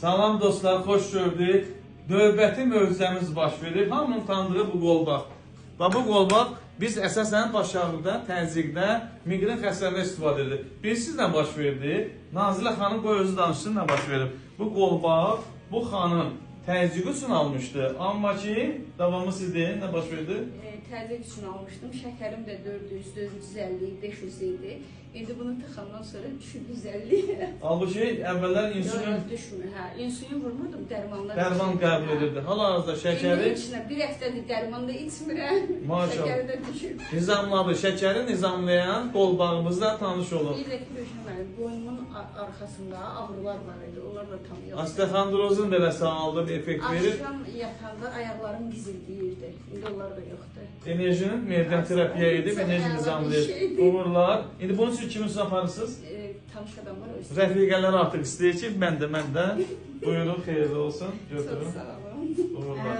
Salam dostlar, xoş gördük. Növbəti möcüzəmiz baş verir. Hamının tanıdığı bu qolbaq. Və bu qolbaq biz əsasən başağrıda, təzyiqdə, miqren xəstələrində istifadə edilir. Bilirsiniz nə baş verdi? Nazilə xanım qoy özü danışsın nə baş verib. Bu qolbaq bu xanım təzyiq üçün almışdı. Amma ki, davamı siz deyin, nə baş verdi? Təzyiq üçün almışdım. Şəkərim də 400, 450, 500 idi. İndi bunu tıxandan sonra düşüb 150. Halbuki əvvəllər insülin düşmür. Hə, insülin vurmurdum, dərman qəbul edirdi. Hal-hazırda şəkəri içinə bir həftədir dərman da içmirəm. Şəkəri də düşüb. Nizamladı. Şəkəri nizamlayan qolbağımızla tanış olun. Bir də ki, Röşən müəllim, boynumun arxasında ağrılar var idi. Onlar da tam yox. Osteoxondrozun belə sağaldığı bir effekt verir. Axşam yatanda ayaqlarım gizildiyirdi. İndi onlar da yoxdur. Enerjinin merdən terapiya edib, enerji nizamlayır. Uğurlar. İndi bunun üçün kimin üçün aparırsınız? Tanış adamlar o Rəfiqələr artıq istəyir ki, mən də. Buyurun, xeyirli olsun. Götürün. Çox sağ olun. Uğurlar.